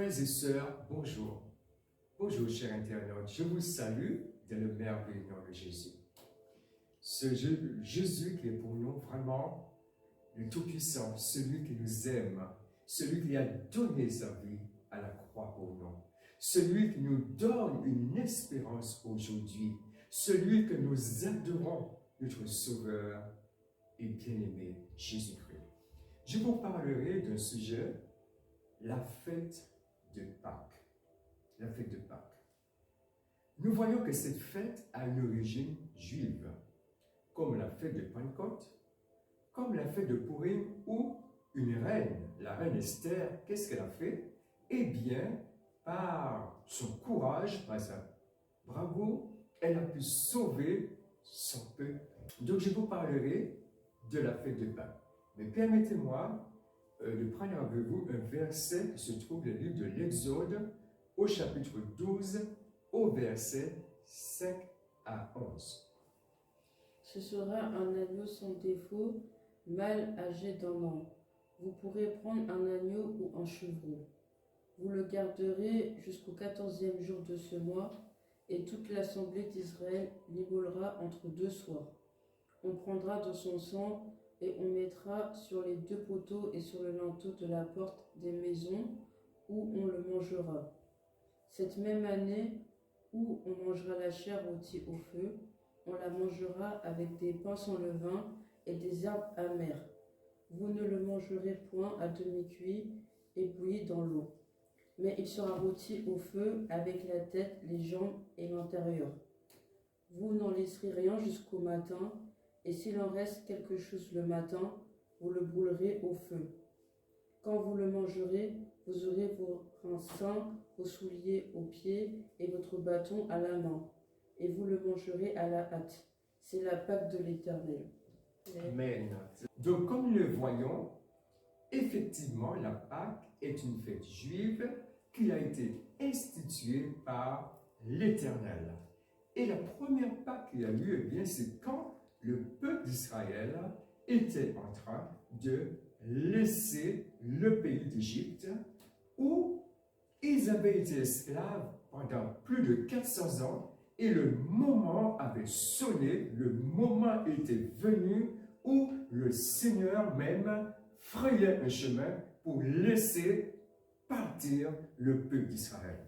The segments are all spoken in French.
Frères et sœurs, bonjour. Bonjour, chers internautes. Je vous salue dans le merveilleux nom de Jésus. Ce Jésus qui est pour nous vraiment le Tout-Puissant, celui qui nous aime, celui qui a donné sa vie à la croix pour nous, celui qui nous donne une espérance aujourd'hui, celui que nous adorons, notre Sauveur et bien-aimé Jésus-Christ. Je vous parlerai d'un sujet, la fête de Pâques. La fête de Pâques. Nous voyons que cette fête a une origine juive, comme la fête de Pentecôte, comme la fête de Purim, où une reine, la reine Esther, qu'est-ce qu'elle a fait? Eh bien, par son courage, par sa bravoure, elle a pu sauver son peuple. Donc, je vous parlerai de la fête de Pâques. Mais permettez-moi de prendre avec vous un verset qui se trouve dans le livre de l'Exode, au chapitre 12, au verset 5 à 11. Ce sera un agneau sans défaut, mâle âgé d'un an. Vous pourrez prendre un agneau ou un chevreau. Vous le garderez jusqu'au 14e jour de ce mois, et toute l'assemblée d'Israël l'immolera entre deux soirs. On prendra de son sang et on mettra sur les deux poteaux et sur le linteau de la porte des maisons où on le mangera. Cette même année où on mangera la chair rôtie au feu, on la mangera avec des pains sans levain et des herbes amères. Vous ne le mangerez point à demi-cuit et bouilli dans l'eau, mais il sera rôti au feu avec la tête, les jambes et l'intérieur. Vous n'en laisserez rien jusqu'au matin, et s'il en reste quelque chose le matin, vous le brûlerez au feu. Quand vous le mangerez, vous aurez vos reins sains, vos souliers aux pieds et votre bâton à la main, et vous le mangerez à la hâte. C'est la Pâque de l'Éternel. Amen. Donc, comme nous le voyons, effectivement, la Pâque est une fête juive qui a été instituée par l'Éternel. Et la première Pâque qui a lieu, eh bien, c'est quand le peuple d'Israël était en train de laisser le pays d'Égypte, où ils avaient été esclaves pendant plus de 400 ans, et le moment avait sonné, le moment était venu où le Seigneur même frayait un chemin pour laisser partir le peuple d'Israël.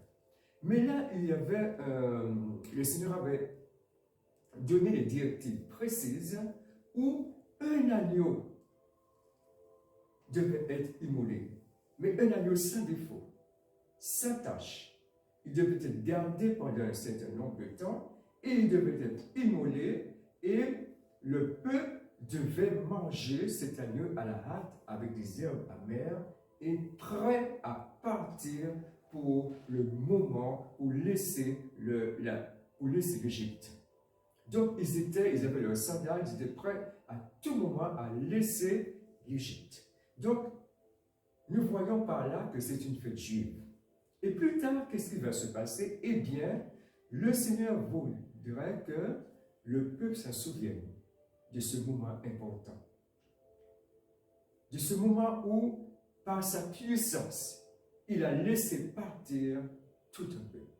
Mais là, le Seigneur avait donné des directives précises où un agneau devait être immolé, mais un agneau sans défaut, sans tache. Il devait être gardé pendant un certain nombre de temps et il devait être immolé et le peuple devait manger cet agneau à la hâte avec des herbes amères et prêt à partir pour le moment où laisser l'Égypte. Donc ils avaient leurs sandales, ils étaient prêts à tout moment à laisser l'Égypte. Donc nous voyons par là que c'est une fête juive. Et plus tard, qu'est-ce qui va se passer? Eh bien, le Seigneur voudrait que le peuple s'en souvienne de ce moment important. De ce moment où, par sa puissance, il a laissé partir tout un peuple.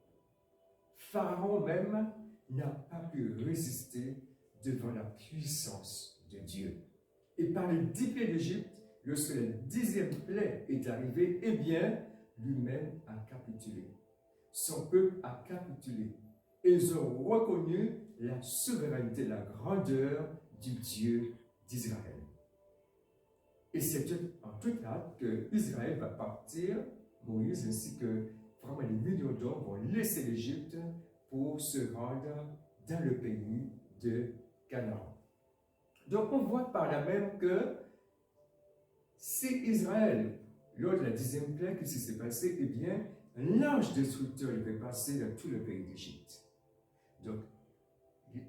Pharaon même n'a pas pu résister devant la puissance de Dieu. Et par les 10 plaies d'Égypte, lorsque la 10e plaie est arrivée, eh bien, lui-même a capitulé. Son peuple a capitulé. Et ils ont reconnu la souveraineté, la grandeur du Dieu d'Israël. Et c'est en toute hâte que Israël va partir, Moïse ainsi que vraiment les millions d'hommes vont laisser l'Égypte pour se rendre dans le pays de Canaan. Donc on voit par là même que si Israël, lors de la 10e plaie, qu'est-ce qui s'est passé? Eh bien, l'ange destructeur devait passer dans tout le pays d'Égypte. Donc,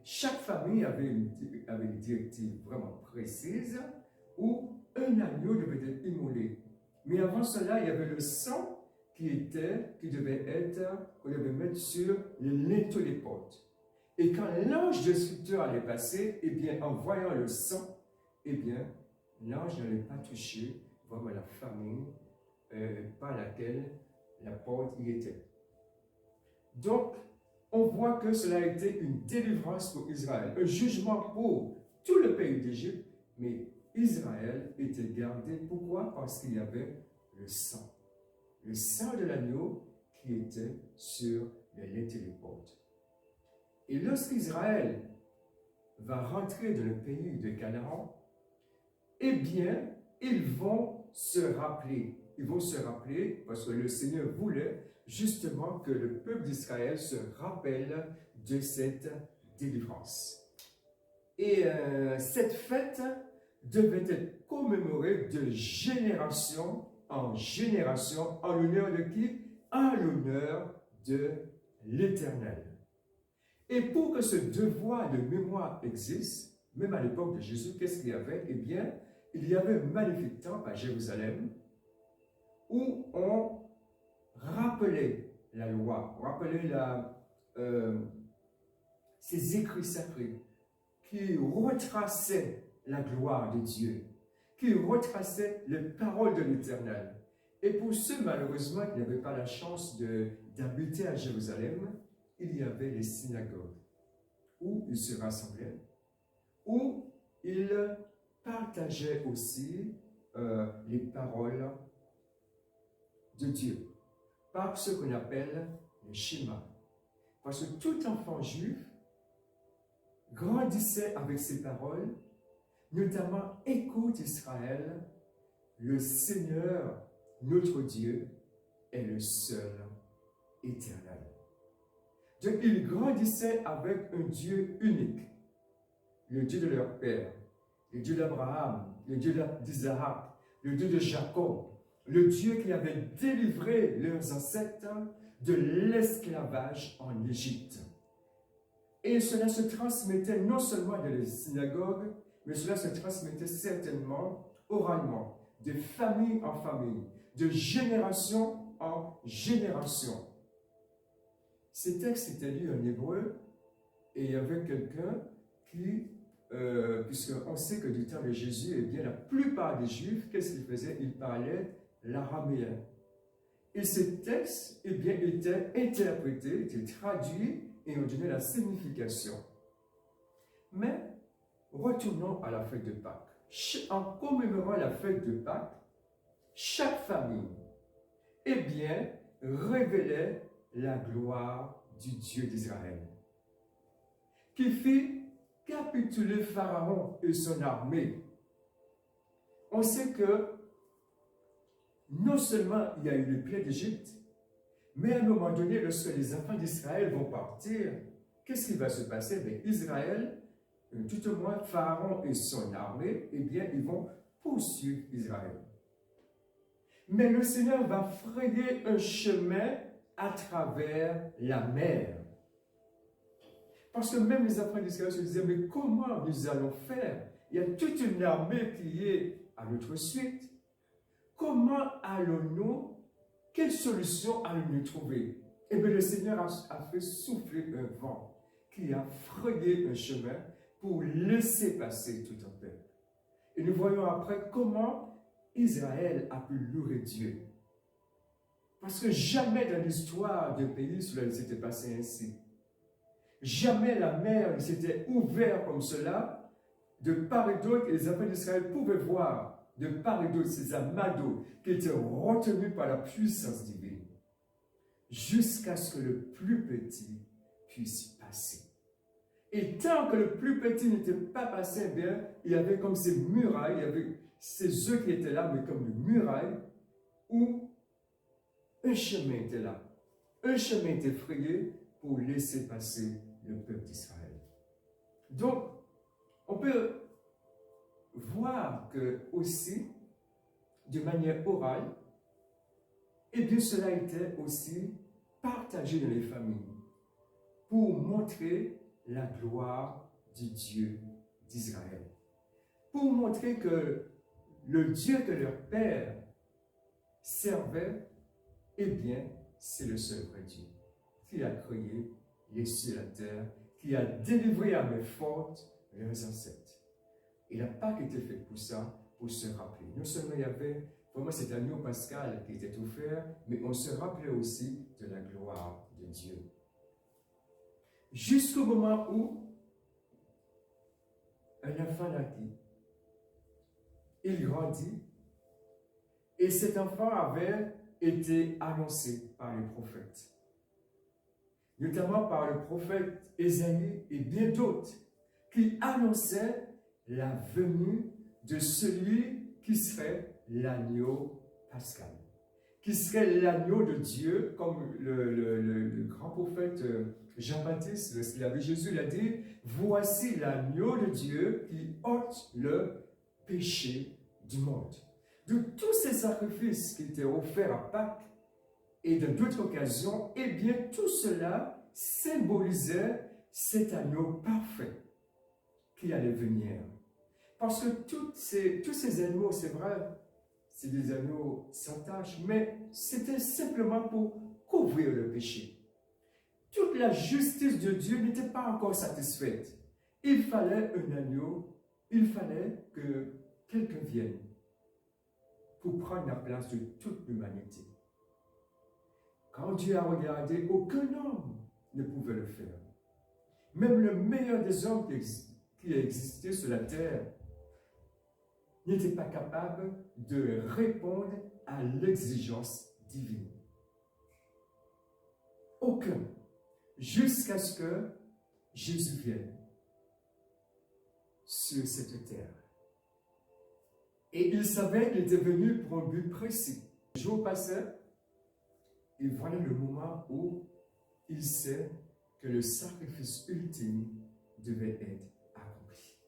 chaque famille avait une directive vraiment précise où un agneau devait être immolé. Mais avant cela, il y avait le sang qu'on devait mettre sur les linteaux des portes. Et quand l'ange destructeur allait passer, eh bien, en voyant le sang, eh bien, l'ange n'allait pas toucher vraiment la famille par laquelle la porte y était. Donc, on voit que cela a été une délivrance pour Israël, un jugement pour tout le pays d'Égypte, mais Israël était gardé. Pourquoi? Parce qu'il y avait le sang de l'agneau qui était sur les linteaux des portes. Et lorsqu'Israël va rentrer dans le pays de Canaan, eh bien, ils vont se rappeler, parce que le Seigneur voulait justement que le peuple d'Israël se rappelle de cette délivrance. Et cette fête devait être commémorée de génération en génération, en l'honneur de qui? En l'honneur de l'Éternel. Et pour que ce devoir de mémoire existe, même à l'époque de Jésus, qu'est-ce qu'il y avait? Eh bien, il y avait un magnifique temple à Jérusalem où on rappelait la loi, on rappelait ces écrits sacrés qui retraçaient la gloire de Dieu, qui retraçaient les paroles de l'Éternel. Et pour ceux, malheureusement, qui n'avaient pas la chance d'habiter à Jérusalem, il y avait les synagogues où ils se rassemblaient, où ils partageaient aussi les paroles de Dieu, par ce qu'on appelle les schémas. Parce que tout enfant juif grandissait avec ces paroles, notamment « Écoute Israël, le Seigneur, notre Dieu, est le seul éternel. » Donc, ils grandissaient avec un Dieu unique, le Dieu de leur père, le Dieu d'Abraham, le Dieu d'Isaac, le Dieu de Jacob, le Dieu qui avait délivré leurs ancêtres de l'esclavage en Égypte. Et cela se transmettait non seulement dans les synagogues, mais cela se transmettait certainement oralement, de famille en famille, de génération en génération. Ces textes étaient lus en hébreu et il y avait quelqu'un qui, puisqu'on sait que du temps de Jésus, eh bien, la plupart des Juifs, qu'est-ce qu'ils faisaient? Ils parlaient l'araméen. Et ces textes, eh bien, étaient interprétés, étaient traduits et on donnait la signification. Mais retournons à la fête de Pâques. En commémorant la fête de Pâques, chaque famille, eh bien, révélait la gloire du Dieu d'Israël, qui fit capituler Pharaon et son armée. On sait que non seulement il y a eu le plaie d'Égypte, mais à un moment donné, lorsque les enfants d'Israël vont partir, qu'est-ce qui va se passer? Mais Israël, tout au moins Pharaon et son armée, eh bien, ils vont poursuivre Israël. Mais le Seigneur va frayer un chemin à travers la mer. Parce que même les enfants d'Israël se disaient, mais comment nous allons faire? Il y a toute une armée qui est à notre suite. Comment allons-nous? Quelle solution allons-nous trouver? Eh bien, le Seigneur a fait souffler un vent qui a frayé un chemin pour laisser passer tout un peuple. Et nous voyons après comment Israël a pu louer Dieu. Parce que jamais dans l'histoire du pays cela ne s'était passé ainsi. Jamais la mer ne s'était ouverte comme cela, de part et d'autre, et les enfants d'Israël pouvaient voir de part et d'autre ces amas d'eau qui étaient retenus par la puissance divine, jusqu'à ce que le plus petit puisse passer. Et tant que le plus petit n'était pas passé, bien, il y avait comme ces murailles, il y avait ces œufs qui étaient là, mais comme une muraille, où un chemin était là. Un chemin était frayé pour laisser passer le peuple d'Israël. Donc, on peut voir que aussi, de manière orale, et bien cela était aussi partagé dans les familles pour montrer la gloire du Dieu d'Israël. Pour montrer que le Dieu que leur père servait, eh bien, c'est le seul vrai Dieu qui a créé les cieux et la terre, qui a délivré à main forte leurs ancêtres. Et la Pâque était faite pour ça, pour se rappeler. Non seulement il y avait Vraiment, cet agneau pascal qui était offert, mais on se rappelait aussi de la gloire de Dieu. Jusqu'au moment où un enfant naquit, il grandit, et cet enfant avait été annoncé par les prophètes, notamment par le prophète Ésaïe et bien d'autres, qui annonçaient la venue de celui qui serait l'agneau pascal, qui serait l'agneau de Dieu, comme le grand prophète Jean-Baptiste, lorsqu'il a vu Jésus, il a dit « Voici l'agneau de Dieu qui ôte le péché du monde. » De tous ces sacrifices qui étaient offerts à Pâques et de d'autres occasions, eh bien tout cela symbolisait cet agneau parfait qui allait venir. Parce que tous ces animaux, c'est vrai, c'est des agneaux sans tache, mais c'était simplement pour couvrir le péché. Toute la justice de Dieu n'était pas encore satisfaite. Il fallait un agneau, il fallait que quelqu'un vienne pour prendre la place de toute l'humanité. Quand Dieu a regardé, aucun homme ne pouvait le faire. Même le meilleur des hommes qui a existé sur la terre n'était pas capable de répondre à l'exigence divine. Aucun. Jusqu'à ce que Jésus vienne sur cette terre. Et il savait qu'il était venu pour un but précis. Le jour passait, et voilà le moment où il sait que le sacrifice ultime devait être accompli.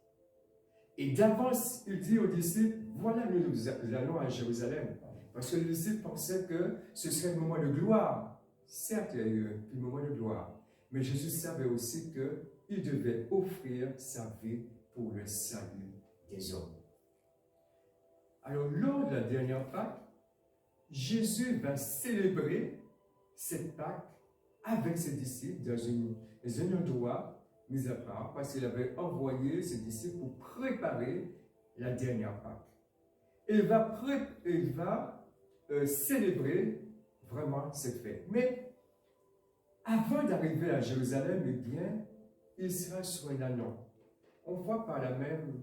Et d'avance, il dit aux disciples, voilà, nous allons à Jérusalem. Parce que les disciples pensaient que ce serait le moment de gloire. Certes, il y a eu un moment de gloire. Mais Jésus savait aussi qu'il devait offrir sa vie pour le salut des hommes. Alors, lors de la dernière Pâque, Jésus va célébrer cette Pâque avec ses disciples dans un endroit mis à part, parce qu'il avait envoyé ses disciples pour préparer la dernière Pâque. Et il va célébrer vraiment cette fête. Mais avant d'arriver à Jérusalem, eh bien, il sera sur un ânon. On voit par là même,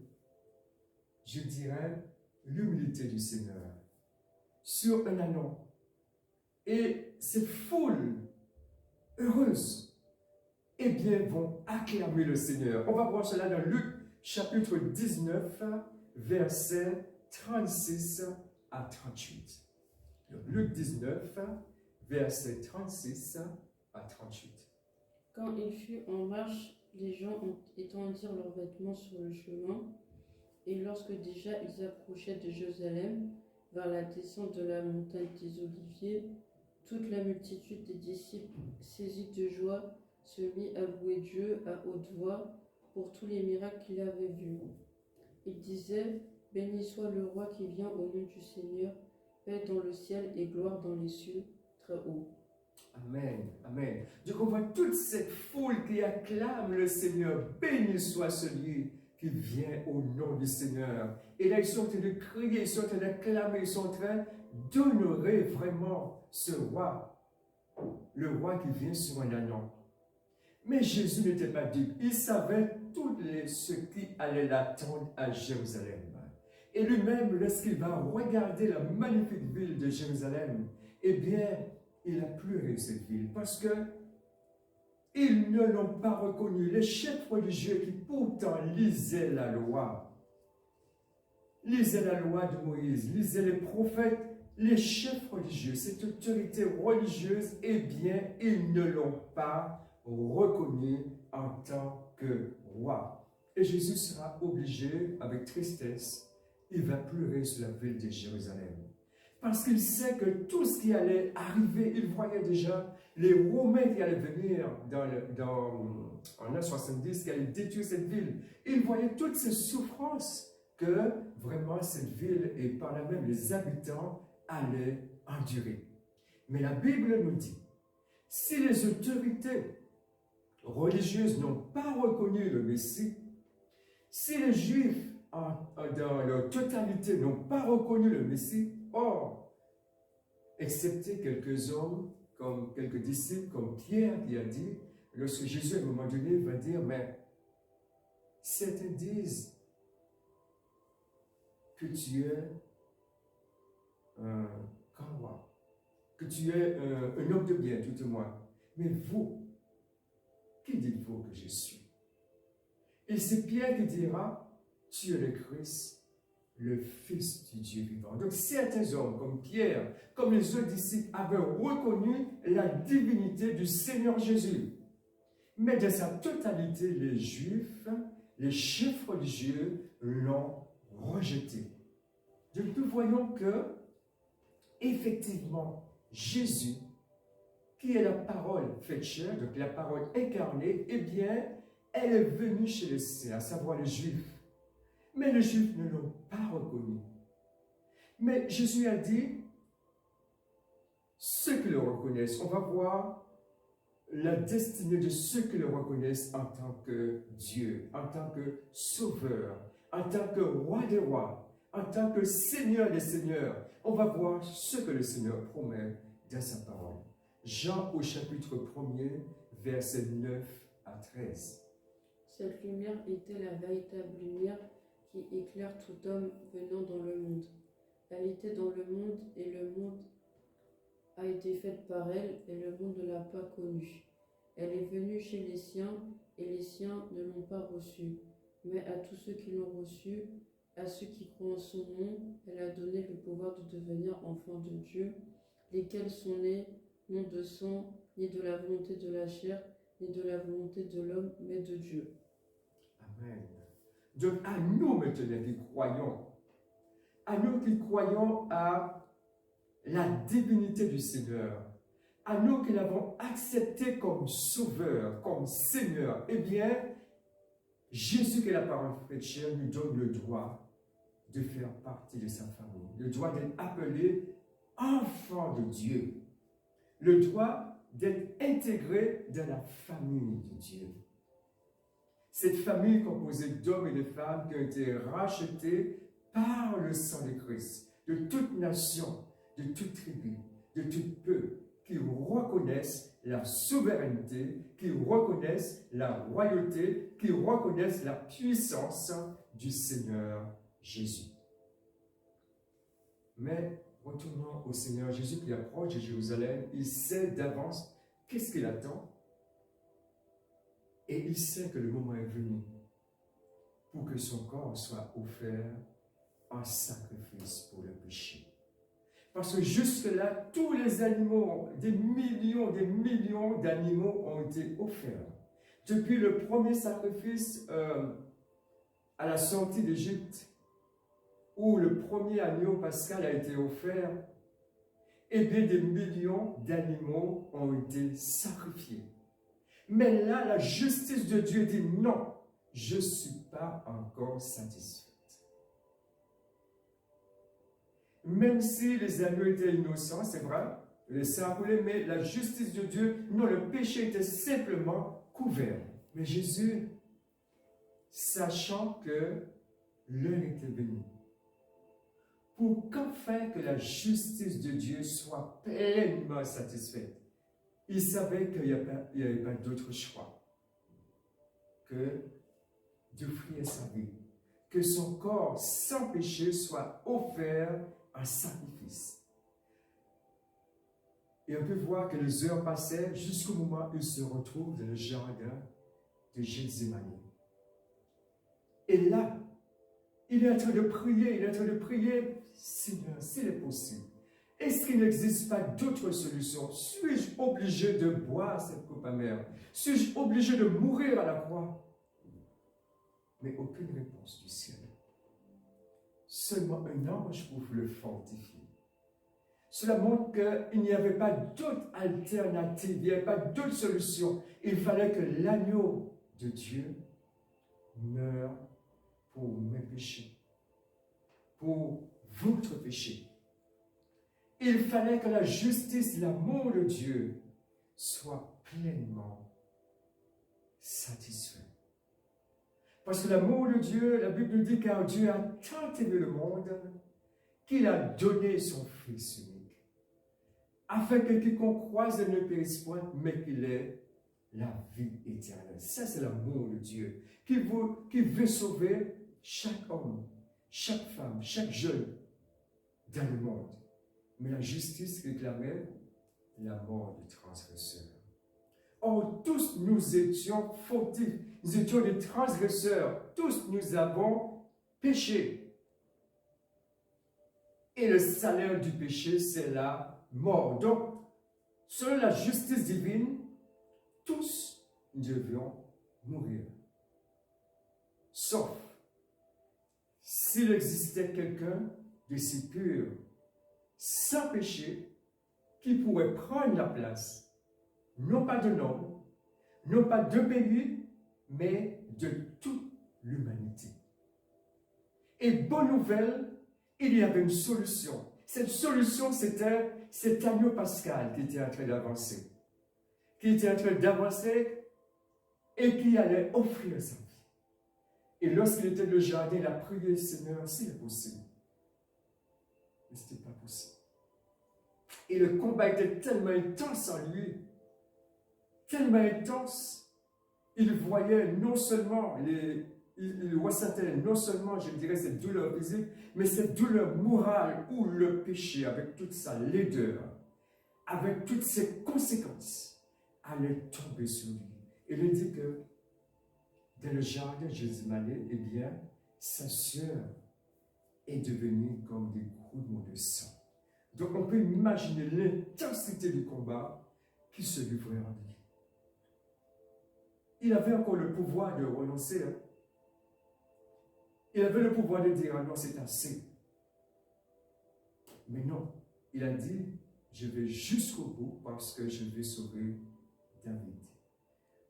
je dirais, l'humilité du Seigneur. Sur un ânon. Et ces foules heureuses, eh bien, vont acclamer le Seigneur. On va voir cela dans Luc, chapitre 19, versets 36 à 38. Donc, Luc 19, versets 36 à 38. Quand il fut en marche, les gens étendirent leurs vêtements sur le chemin, et lorsque déjà ils approchaient de Jérusalem, vers la descente de la montagne des Oliviers, toute la multitude des disciples, saisis de joie, se mit à louer Dieu à haute voix pour tous les miracles qu'il avait vus. Ils disaient, « Béni soit le roi qui vient au nom du Seigneur, paix dans le ciel et gloire dans les cieux, très haut. » Amen, amen. Donc on voit toute cette foule qui acclame le Seigneur. Béni soit celui qui vient au nom du Seigneur. Et là, ils sont en train de crier, ils sont en train d'acclamer, ils sont en train d'honorer vraiment ce roi. Le roi qui vient sur un ânon. Mais Jésus n'était pas dupe. Il savait tout ce qui allait l'attendre à Jérusalem. Et lui-même, lorsqu'il va regarder la magnifique ville de Jérusalem, eh bien, il a pleuré cette ville parce que ils ne l'ont pas reconnu. Les chefs religieux qui pourtant lisaient la loi de Moïse, lisaient les prophètes, les chefs religieux, cette autorité religieuse, eh bien, ils ne l'ont pas reconnu en tant que roi. Et Jésus sera obligé, avec tristesse, il va pleurer sur la ville de Jérusalem. Parce qu'il sait que tout ce qui allait arriver, il voyait déjà les Romains qui allaient venir en an 70, qui allaient détruire cette ville. Il voyait toutes ces souffrances que vraiment cette ville et par là même les habitants allaient endurer. Mais la Bible nous dit, si les autorités religieuses n'ont pas reconnu le Messie, si les Juifs dans leur totalité n'ont pas reconnu le Messie, Or, excepté quelques hommes, comme quelques disciples, comme Pierre qui a dit, lorsque Jésus à un moment donné va dire, mais certains disent que tu es un kawa, que tu es un homme de bien, tout au moins. Mais vous, qui dites-vous que je suis? Et c'est Pierre qui dira, tu es le Christ, le Fils du Dieu vivant. Donc certains hommes comme Pierre, comme les autres disciples, avaient reconnu la divinité du Seigneur Jésus. Mais dans sa totalité, les Juifs, les chefs religieux l'ont rejeté. Donc nous voyons que, effectivement, Jésus, qui est la parole faite chair, donc la parole incarnée, eh bien, elle est venue chez les siens, à savoir les Juifs. Mais les Juifs ne l'ont pas reconnu. Mais Jésus a dit, ceux qui le reconnaissent, on va voir la destinée de ceux qui le reconnaissent en tant que Dieu, en tant que Sauveur, en tant que Roi des rois, en tant que Seigneur des seigneurs. On va voir ce que le Seigneur promet dans sa parole. Jean au chapitre 1er, versets 9 à 13. Cette lumière était la véritable lumière qui éclaire tout homme venant dans le monde. Elle était dans le monde et le monde a été faite par elle et le monde ne l'a pas connue. Elle est venue chez les siens et les siens ne l'ont pas reçue. Mais à tous ceux qui l'ont reçue, à ceux qui croient en son nom, elle a donné le pouvoir de devenir enfants de Dieu, lesquels sont nés non de sang, ni de la volonté de la chair, ni de la volonté de l'homme, mais de Dieu. Amen. Donc à nous maintenant qui croyons, à nous qui croyons à la divinité du Seigneur, à nous qui l'avons accepté comme Sauveur, comme Seigneur, eh bien, Jésus qui est la parole faite chair nous donne le droit de faire partie de sa famille, le droit d'être appelé enfant de Dieu, le droit d'être intégré dans la famille de Dieu. Cette famille composée d'hommes et de femmes qui ont été rachetés par le sang de Christ, de toute nation, de toute tribu, de tout peuple, qui reconnaissent la souveraineté, qui reconnaissent la royauté, qui reconnaissent la puissance du Seigneur Jésus. Mais retournons au Seigneur Jésus qui approche de Jérusalem, il sait d'avance qu'est-ce qu'il attend et il sait que le moment est venu pour que son corps soit offert en sacrifice pour le péché. Parce que jusque-là, tous les animaux, des millions d'animaux ont été offerts. Depuis le premier sacrifice à la sortie d'Égypte, où le premier agneau pascal a été offert, eh bien des millions d'animaux ont été sacrifiés. Mais là, la justice de Dieu dit non, je ne suis pas encore satisfaite. Même si les agneaux étaient innocents, c'est vrai, le sang a coulé, mais la justice de Dieu, non, le péché était simplement couvert. Mais Jésus, sachant que l'heure était venue, pour qu'enfin que la justice de Dieu soit pleinement satisfaite, il savait qu'il n'y avait pas d'autre choix que d'offrir sa vie, que son corps sans péché soit offert en sacrifice. Et on peut voir que les heures passaient jusqu'au moment où il se retrouve dans le jardin de Gethsémani. Et là, il est en train de prier, Seigneur, s'il est possible, est-ce qu'il n'existe pas d'autre solution? Suis-je obligé de boire cette coupe amère? Suis-je obligé de mourir à la croix? Mais aucune réponse du ciel. Seulement un ange pour le fortifier. Cela montre qu'il n'y avait pas d'autre alternative, il n'y avait pas d'autre solution. Il fallait que l'agneau de Dieu meure pour mes péchés, pour votre péché. Il fallait que la justice, l'amour de Dieu soit pleinement satisfait. Parce que l'amour de Dieu, la Bible nous dit, car Dieu a tant aimé le monde qu'il a donné son Fils unique, afin que quiconque croise ne périsse point, mais qu'il ait la vie éternelle. Ça, c'est l'amour de Dieu, qui veut sauver chaque homme, chaque femme, chaque jeune dans le monde. Mais la justice réclamait la mort du transgresseur. Or, tous nous étions fautifs, nous étions des transgresseurs, tous nous avons péché. Et le salaire du péché, c'est la mort. Donc, selon la justice divine, tous nous devions mourir. Sauf s'il existait quelqu'un de si pur, sans péché, qui pourrait prendre la place, non pas d'un homme, non pas d'un pays, mais de toute l'humanité. Et bonne nouvelle, il y avait une solution. Cette solution, c'était cet agneau pascal qui était en train d'avancer. Et qui allait offrir sa vie. Et lorsqu'il était dans le jardin, il a prié, Seigneur, s'il est possible. Mais ce n'était pas possible. Et le combat était tellement intense en lui, tellement intense, il voyait non seulement, il ressentait non seulement, je dirais, cette douleur physique, mais cette douleur morale où le péché, avec toute sa laideur, avec toutes ses conséquences, allait tomber sur lui. Il dit que dans le jardin de Gethsémani, eh bien, sa sœur est devenue comme des gouttes de sang. Donc on peut imaginer l'intensité du combat qui se livrait en lui. Il avait encore le pouvoir de renoncer. Il avait le pouvoir de dire, ah non, c'est assez. Mais non, il a dit, je vais jusqu'au bout parce que je vais sauver David.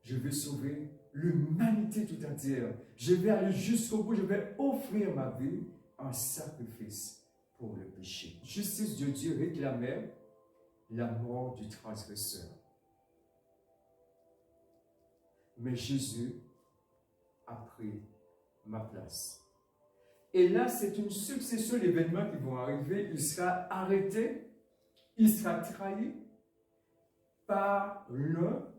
Je vais sauver l'humanité tout entière. Je vais aller jusqu'au bout, je vais offrir ma vie en sacrifice pour le péché. Justice de Dieu réclamait la mort du transgresseur. Mais Jésus a pris ma place. Et là, c'est une succession d'événements qui vont arriver. Il sera arrêté, il sera trahi par l'un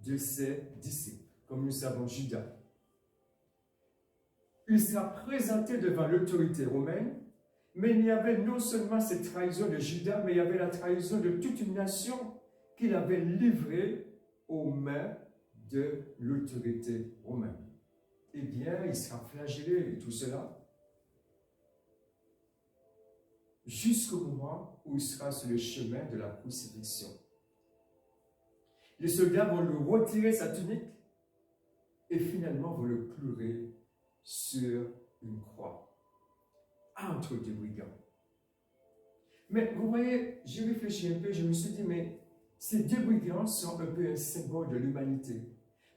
de ses disciples, comme nous savons Judas. Il sera présenté devant l'autorité romaine, mais il y avait non seulement cette trahison de Judas, mais il y avait la trahison de toute une nation qu'il avait livrée aux mains de l'autorité romaine. Eh bien, il sera flagellé et tout cela jusqu'au moment où il sera sur le chemin de la crucifixion. Les soldats vont lui retirer sa tunique et finalement vont le clouer sur une croix entre deux brigands. Mais vous voyez, j'ai réfléchi un peu, je me suis dit, mais ces deux brigands sont un peu un symbole de l'humanité.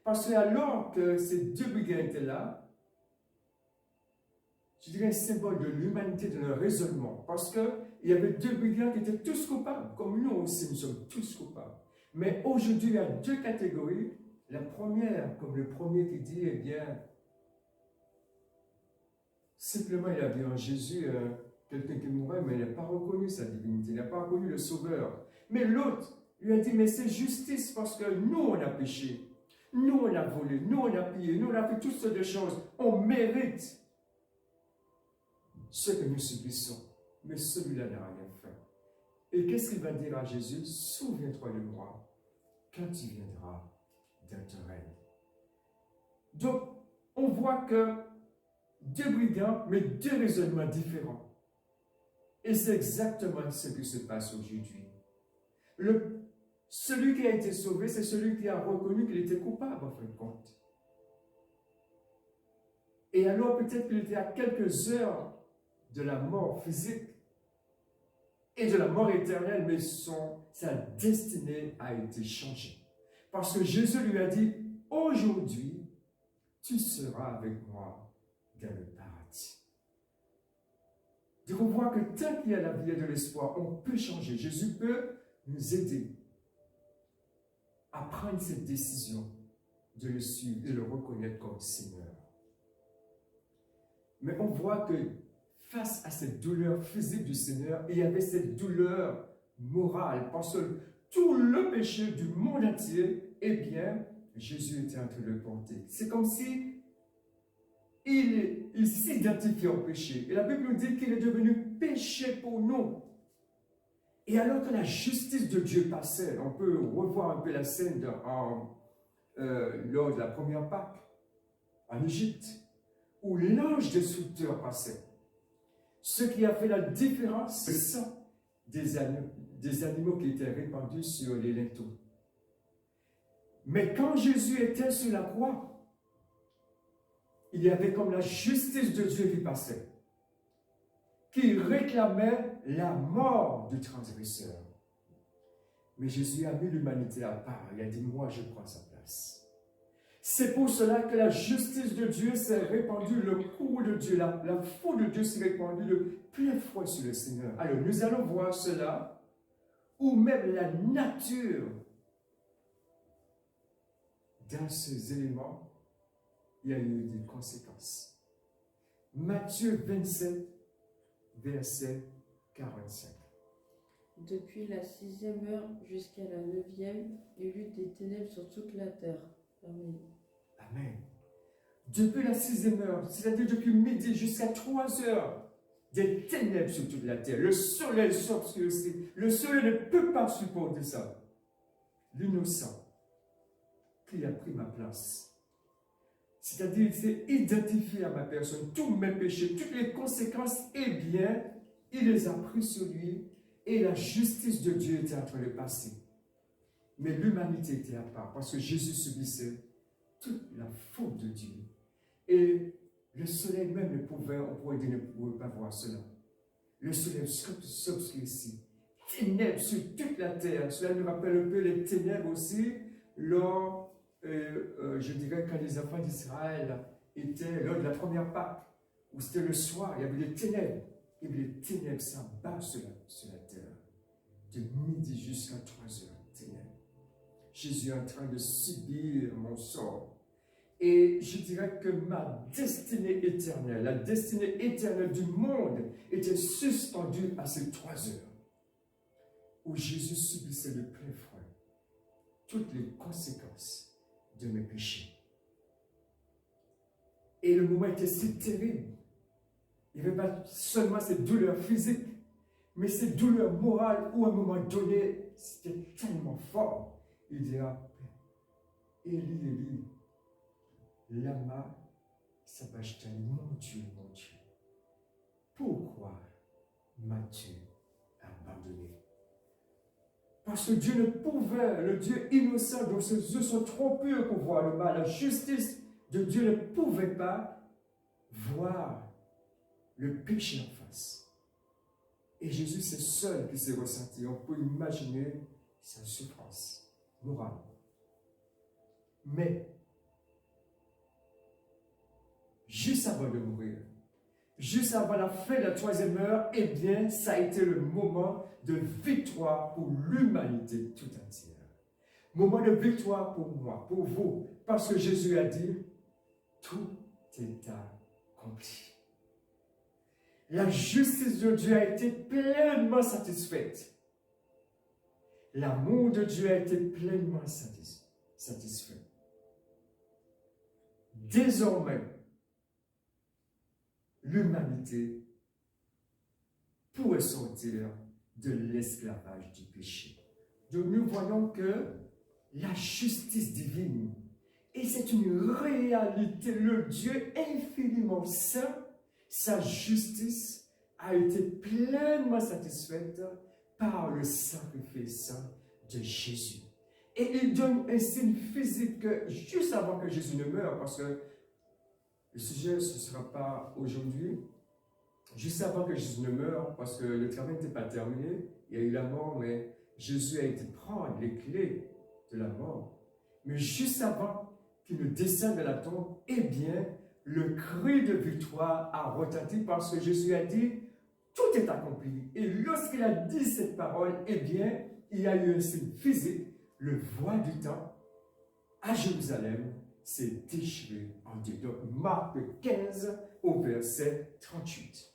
Parce que alors que ces deux brigands étaient là, je dirais un symbole de l'humanité, de leur raisonnement. Parce qu'il y avait deux brigands qui étaient tous coupables, comme nous aussi, nous sommes tous coupables. Mais aujourd'hui, il y a deux catégories. La première, comme le premier qui dit, eh bien, simplement il a vu en Jésus quelqu'un qui mourait, mais il n'a pas reconnu sa divinité, il n'a pas reconnu le Sauveur. Mais l'autre lui a dit, mais c'est justice parce que nous, on a péché. Nous, on a volé, nous, on a pillé, nous, on a fait toutes sortes de choses. On mérite ce que nous subissons. Mais celui-là n'a rien fait. Et qu'est-ce qu'il va dire à Jésus? Souviens-toi de moi quand tu viendras dans ton règne. Donc, on voit que deux brigands, mais deux raisonnements différents. Et c'est exactement ce qui se passe aujourd'hui. Celui qui a été sauvé, c'est celui qui a reconnu qu'il était coupable, en fin de compte. Et alors, peut-être qu'il était à quelques heures de la mort physique et de la mort éternelle, mais sa destinée a été changée. Parce que Jésus lui a dit, aujourd'hui, tu seras avec moi dans le paradis. Donc on voit que tant qu'il y a la vie et de l'espoir, on peut changer. Jésus peut nous aider à prendre cette décision de le suivre et de le reconnaître comme Seigneur. Mais on voit que face à cette douleur physique du Seigneur, il y avait cette douleur morale, parce que tout le péché du monde entier, eh bien, Jésus était en train de le porter. C'est comme si il s'identifiait au péché. Et la Bible nous dit qu'il est devenu péché pour nous. Et alors que la justice de Dieu passait, on peut revoir un peu la scène lors de la première Pâque en Égypte, où l'ange destructeur passait. Ce qui a fait la différence, c'est le sang des animaux qui étaient répandus sur les linteaux. Mais quand Jésus était sur la croix, il y avait comme la justice de Dieu qui passait, qui réclamait la mort du transgresseur. Mais Jésus a mis l'humanité à part. Il a dit, moi je prends sa place. C'est pour cela que la justice de Dieu s'est répandue, le courroux de Dieu, la foudre de Dieu s'est répandue de plein fouet sur le Seigneur. Alors nous allons voir cela, ou même la nature dans ces éléments, il y a eu des conséquences. Matthieu 27, verset 45. Depuis la 6e heure jusqu'à la 9e, il y eut des ténèbres sur toute la terre. Amen. Amen. Depuis la 6e heure, c'est-à-dire depuis midi jusqu'à 3 heures, des ténèbres sur toute la terre. Le soleil s'obscurcit. Le soleil ne peut pas supporter ça. L'innocent qui a pris ma place. C'est-à-dire, il s'est identifié à ma personne, tous mes péchés, toutes les conséquences, eh bien, il les a pris sur lui et la justice de Dieu était en train de passer. Mais l'humanité était à part parce que Jésus subissait toute la faute de Dieu. Et le soleil même ne pouvait, on pourrait dire, ne pouvait pas voir cela. Le soleil s'obscurcit. Ténèbres sur toute la terre. Cela nous rappelle un peu les ténèbres aussi lors, je dirais, quand les enfants d'Israël étaient lors de la première Pâque, où c'était le soir, il y avait des ténèbres. Et les ténèbres s'abattent sur la terre. De midi jusqu'à 3 heures, ténèbres. Jésus est en train de subir mon sort. Et je dirais que ma destinée éternelle, la destinée éternelle du monde était suspendue à ces 3 heures où Jésus subissait de plein fouet toutes les conséquences de mes péchés. Et le moment était si terrible. Il n'y avait pas seulement cette douleur physique, mais cette douleur morale où à un moment donné, c'était tellement fort. Il dira, Élie, Élie, lama sabachthani, mon Dieu, pourquoi m'as-tu abandonné? Parce que Dieu ne pouvait, le Dieu innocent dont ses yeux sont trop purs pour voir le mal, la justice de Dieu ne pouvait pas voir le péché en face. Et Jésus, c'est seul qui s'est ressenti. On peut imaginer sa souffrance morale. Mais, juste avant de mourir, juste avant la fin de la 3e heure, eh bien, ça a été le moment de victoire pour l'humanité tout entière. Moment de victoire pour moi, pour vous, parce que Jésus a dit, tout est accompli. La justice de Dieu a été pleinement satisfaite. L'amour de Dieu a été pleinement satisfait. Désormais, l'humanité pourrait sortir de l'esclavage du péché. Donc nous voyons que la justice divine, et c'est une réalité, le Dieu infiniment saint, sa justice a été pleinement satisfaite par le sacrifice de Jésus. Et il donne un signe physique juste avant que Jésus ne meure, parce que le sujet, ce ne sera pas aujourd'hui, juste avant que Jésus ne meure, parce que le travail n'était pas terminé, il y a eu la mort, mais Jésus a été prendre les clés de la mort. Mais juste avant qu'il ne descende de la tombe, eh bien, le cri de victoire a retenti parce que Jésus a dit, tout est accompli. Et lorsqu'il a dit cette parole, eh bien, il y a eu un signe physique, le voile du temple à Jérusalem s'est déchiré en deux. Donc, Marc 15 au verset 38.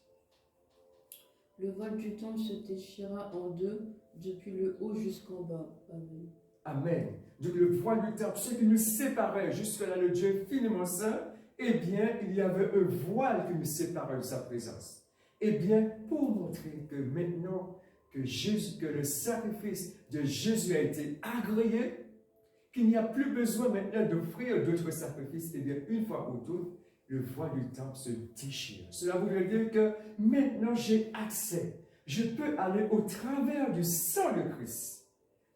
Le voile du temple se déchira en deux, depuis le haut jusqu'en bas. Amen. Amen. Donc le voile du temple, ce qui nous séparait jusque-là, le Dieu infiniment saint, eh bien, il y avait un voile qui nous séparait de sa présence. Eh bien, pour montrer que maintenant que le sacrifice de Jésus a été agréé, qu'il n'y a plus besoin maintenant d'offrir d'autres sacrifices, eh bien, une fois pour toutes, le voile du temple se déchire. Cela voudrait dire que maintenant j'ai accès. Je peux aller au travers du sang de Christ.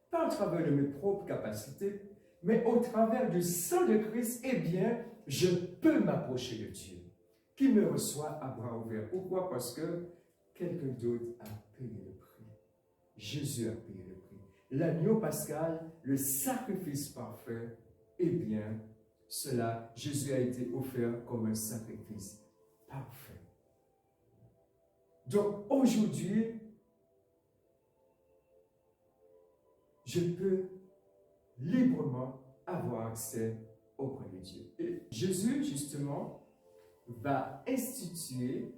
Pas au travers de mes propres capacités, mais au travers du sang de Christ, eh bien, je peux m'approcher de Dieu, qui me reçoit à bras ouverts. Pourquoi? Parce que quelqu'un d'autre a payé le prix. Jésus a payé le prix. L'agneau pascal, le sacrifice parfait, eh bien, Jésus a été offert comme un sacrifice parfait. Donc, aujourd'hui, je peux librement avoir accès auprès de Dieu. Et Jésus, justement, va instituer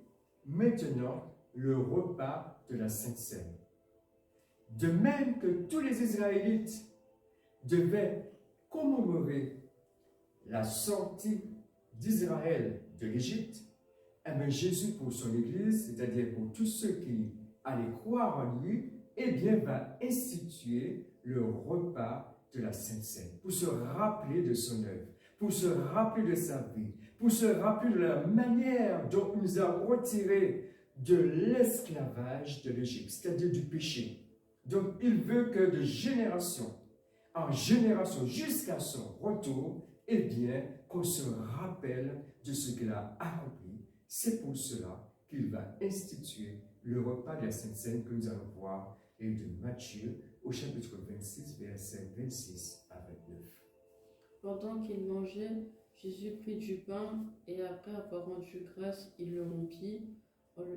maintenant le repas de la Sainte Seine. De même que tous les Israélites devaient commémorer la sortie d'Israël de l'Égypte, eh bien Jésus pour son Église, c'est-à-dire pour tous ceux qui allaient croire en lui, eh bien va instituer le repas de la Sainte Seine pour se rappeler de son œuvre, pour se rappeler de sa vie, pour se rappeler de la manière dont il nous a retirés de l'esclavage de l'Égypte, c'est-à-dire du péché. Donc il veut que de génération en génération jusqu'à son retour, eh bien, qu'on se rappelle de ce qu'il a accompli. C'est pour cela qu'il va instituer le repas de la Sainte Seine que nous allons voir et de Matthieu au chapitre 26, versets 26 à 29. Pendant qu'il mangeait, Jésus prit du pain et après avoir rendu grâce, il le rompit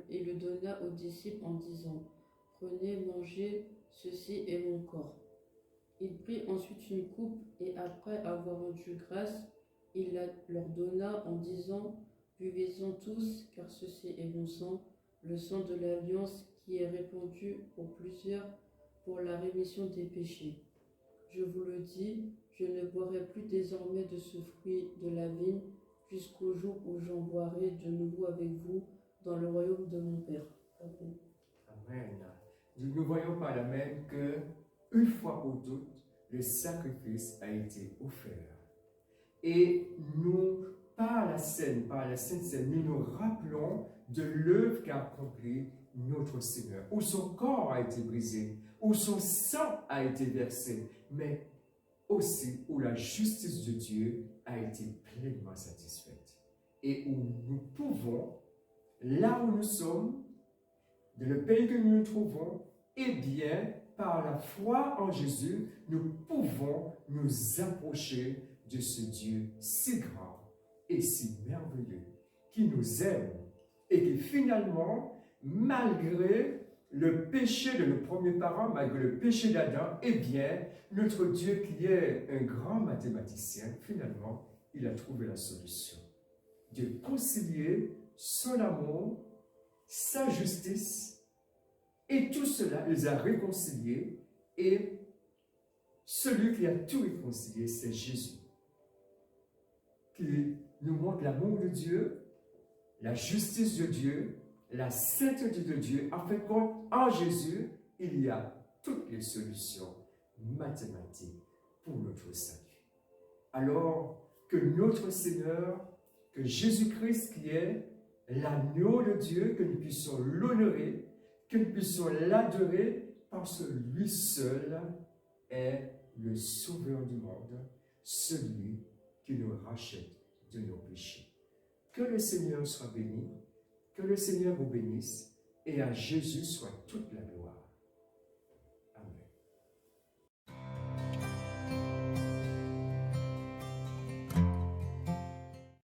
et le donna aux disciples en disant « Prenez, mangez, ceci est mon corps ». Il prit ensuite une coupe et après avoir rendu grâce, il la leur donna en disant « Buvez-en tous, car ceci est mon sang, le sang de l'alliance qui est répandu pour plusieurs pour la rémission des péchés. Je vous le dis, je ne boirai plus désormais de ce fruit de la vigne jusqu'au jour où j'en boirai de nouveau avec vous dans le royaume de mon Père. » Amen. Amen. Nous voyons par là même que, une fois pour toutes, le sacrifice a été offert. Et nous, par la Sainte Seine, nous nous rappelons de l'œuvre qu'a accomplie notre Seigneur, où son corps a été brisé, où son sang a été versé, mais aussi où la justice de Dieu a été pleinement satisfaite. Et où nous pouvons, là où nous sommes, dans le pays que nous nous trouvons, eh bien, par la foi en Jésus, nous pouvons nous approcher de ce Dieu si grand et si merveilleux, qui nous aime et qui finalement, malgré le péché de nos premiers parents, malgré le péché d'Adam, eh bien, notre Dieu qui est un grand mathématicien, finalement, il a trouvé la solution de concilier son amour, sa justice, et tout cela, il les a réconciliés, et celui qui a tout réconcilié, c'est Jésus, qui nous montre l'amour de Dieu, la justice de Dieu, la sainteté de Dieu. En fait, en Jésus, il y a toutes les solutions mathématiques pour notre salut. Alors que notre Seigneur, que Jésus-Christ qui est l'agneau de Dieu, que nous puissions l'honorer, que nous puissions l'adorer, parce que lui seul est le sauveur du monde, celui qui nous rachète de nos péchés. Que le Seigneur soit béni, que le Seigneur vous bénisse, et à Jésus soit toute la gloire.